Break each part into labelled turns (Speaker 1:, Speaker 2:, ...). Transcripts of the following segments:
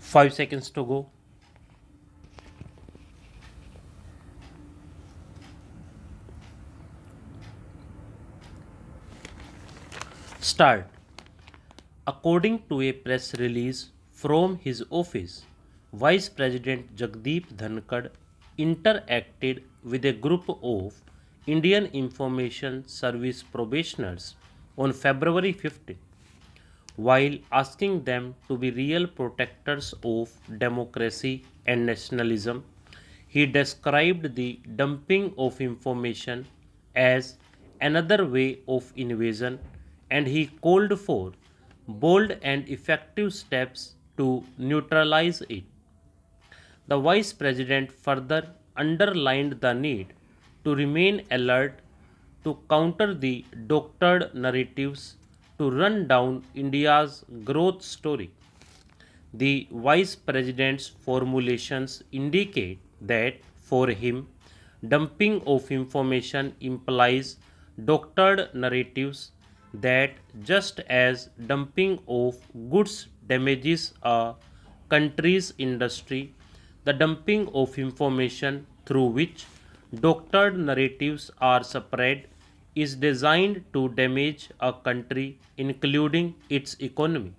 Speaker 1: 5 seconds to go. Start. According to a press release from his office, Vice President Jagdeep Dhankad interacted with a group of Indian Information Service probationers on February 15, while asking them to be real protectors of democracy and nationalism. He described the dumping of information as another way of invasion, and he called for bold and effective steps to neutralize it. The Vice President further underlined the need to remain alert to counter the doctored narratives to run down India's growth story. The Vice President's formulations indicate that for him, dumping of information implies doctored narratives that just as dumping of goods damages a country's industry, the dumping of information through which doctored narratives are spread is designed to damage a country, including its economy.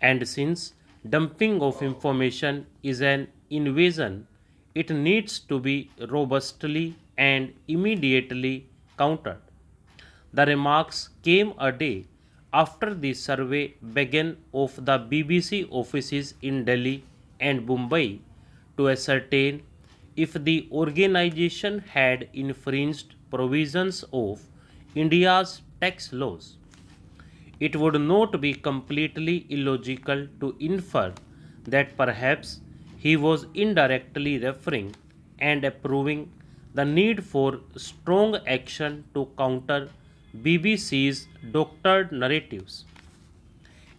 Speaker 1: And since dumping of information is an invasion, it needs to be robustly and immediately countered. The remarks came a day after the survey began of the BBC offices in Delhi and Mumbai to ascertain if the organization had infringed provisions of India's tax laws. It would not be completely illogical to infer that perhaps he was indirectly referring and approving the need for strong action to counter BBC's doctored narratives.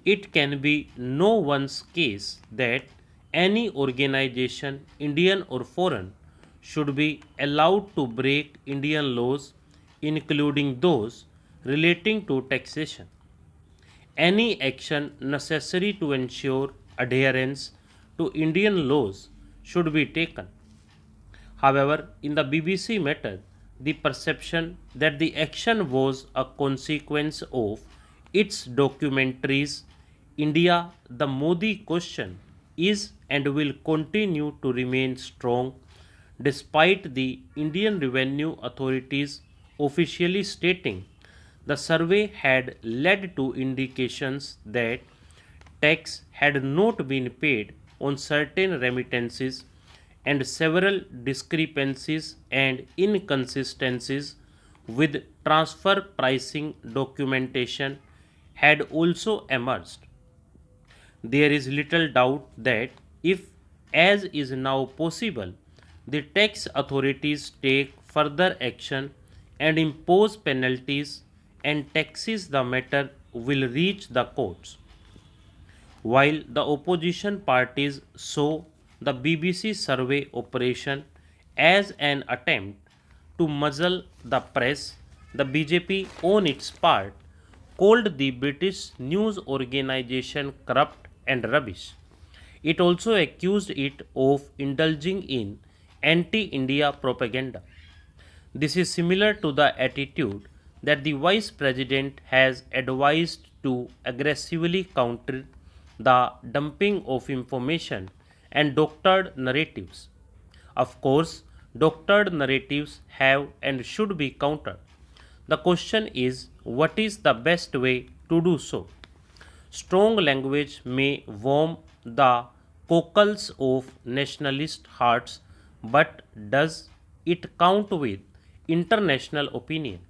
Speaker 1: It can be no one's case that any organization, Indian or foreign, should be allowed to break Indian laws, including those relating to taxation. Any action necessary to ensure adherence to Indian laws should be taken. However, in the BBC matter, the perception that the action was a consequence of its documentaries, India, the Modi question, is and will continue to remain strong despite the Indian revenue authorities officially stating the survey had led to indications that tax had not been paid on certain remittances, and several discrepancies and inconsistencies with transfer pricing documentation had also emerged. There is little doubt that if, as is now possible, the tax authorities take further action and impose penalties and taxes, the matter will reach the courts. While the opposition parties saw the BBC survey operation as an attempt to muzzle the press, the BJP, on its part, called the British news organization corrupt and rubbish. It also accused it of indulging in anti India propaganda. This is similar to the attitude that the Vice President has advised to aggressively counter the dumping of information and doctored narratives. Of course, doctored narratives have and should be countered. The question is, what is the best way to do so? Strong language may warm the cockles of nationalist hearts, but does it count with international opinion?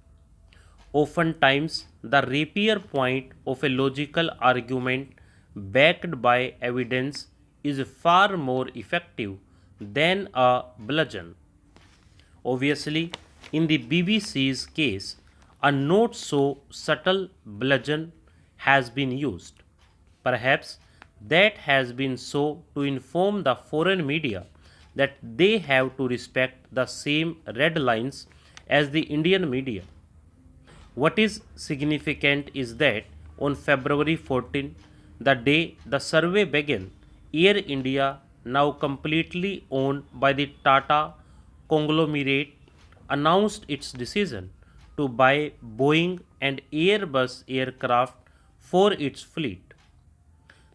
Speaker 1: Oftentimes, the rapier point of a logical argument backed by evidence is far more effective than a bludgeon. Obviously, in the BBC's case, a not so subtle bludgeon has been used. Perhaps that has been so to inform the foreign media that they have to respect the same red lines as the Indian media. What is significant is that on February 14, the day the survey began, Air India, now completely owned by the Tata conglomerate, announced its decision to buy Boeing and Airbus aircraft for its fleet.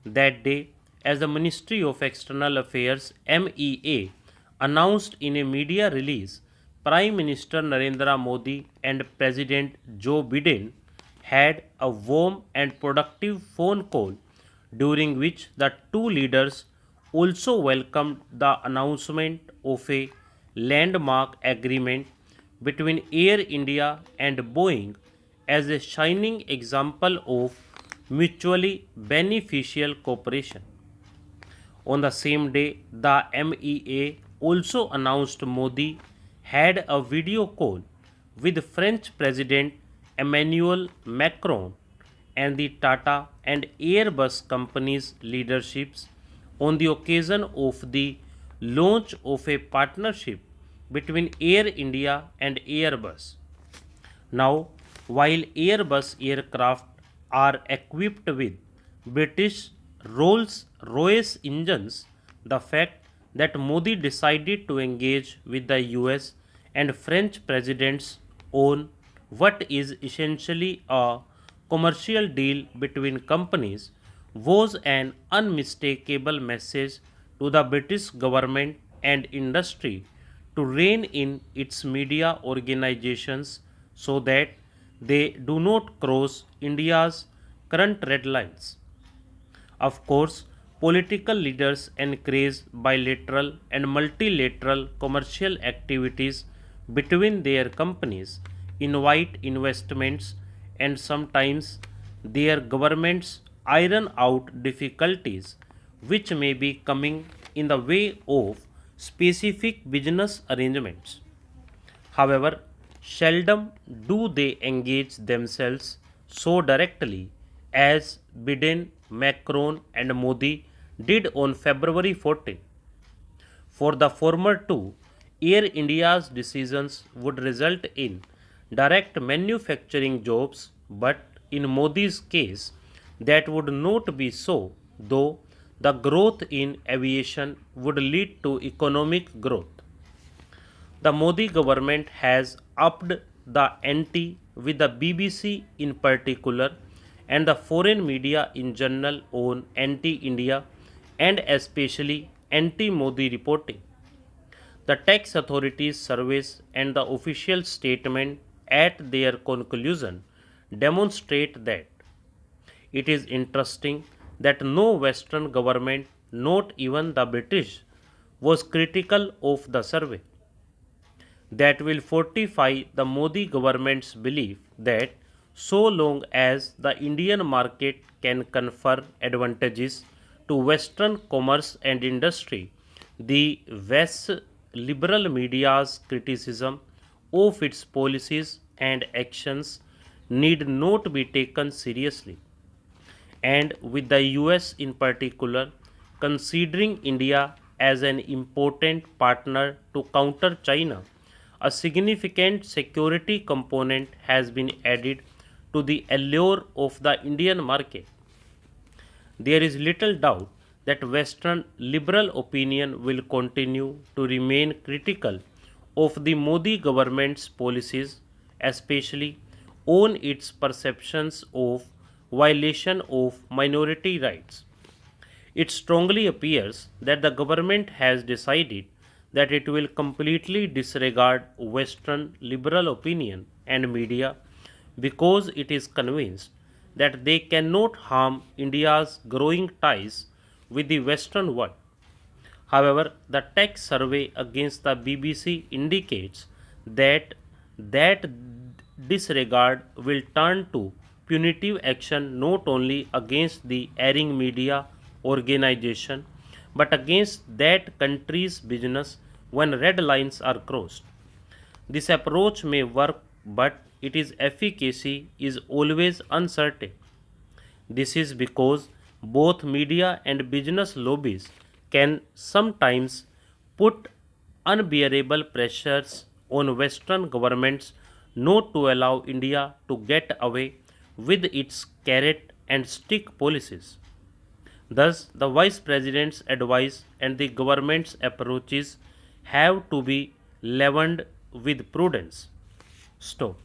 Speaker 1: That day, as the Ministry of External Affairs (MEA) announced in a media release, Prime Minister Narendra Modi and President Joe Biden had a warm and productive phone call during which the two leaders also welcomed the announcement of a landmark agreement between Air India and Boeing as a shining example of mutually beneficial cooperation. On the same day, the MEA also announced Modi had a video call with French President Emmanuel Macron and the Tata and Airbus companies' leaderships on the occasion of the launch of a partnership between Air India and Airbus. Now, while Airbus aircraft are equipped with British Rolls Royce engines, the fact that Modi decided to engage with the US and French presidents on what is essentially a commercial deal between companies was an unmistakable message to the British government and industry to rein in its media organizations so that they do not cross India's current red lines. Of course, political leaders encourage bilateral and multilateral commercial activities between their companies, invite investments, and sometimes their governments iron out difficulties which may be coming in the way of specific business arrangements. However, seldom do they engage themselves so directly as Biden, Macron, and Modi did on February 14. For the former two, Air India's decisions would result in direct manufacturing jobs, but in Modi's case, that would not be so, though the growth in aviation would lead to economic growth. The Modi government has upped the ante with the BBC in particular and the foreign media in general on anti-India and especially anti-Modi reporting. The tax authorities' surveys and the official statement at their conclusion demonstrate that. It is interesting that no Western government, not even the British, was critical of the survey. That will fortify the Modi government's belief that so long as the Indian market can confer advantages to Western commerce and industry, the West's liberal media's criticism of its policies and actions need not be taken seriously. And with the US in particular considering India as an important partner to counter China, a significant security component has been added to the allure of the Indian market. There is little doubt that Western liberal opinion will continue to remain critical of the Modi government's policies, especially on its perceptions of violation of minority rights. It strongly appears that the government has decided that it will completely disregard Western liberal opinion and media because it is convinced that they cannot harm India's growing ties with the Western world. However, the tax survey against the BBC indicates that that disregard will turn to punitive action not only against the erring media organization but against that country's business when red lines are crossed. This approach may work, but its efficacy is always uncertain. This is because both media and business lobbies can sometimes put unbearable pressures on Western governments not to allow India to get away with its carrot and stick policies. Thus, the Vice President's advice and the government's approaches have to be leavened with prudence. Stop.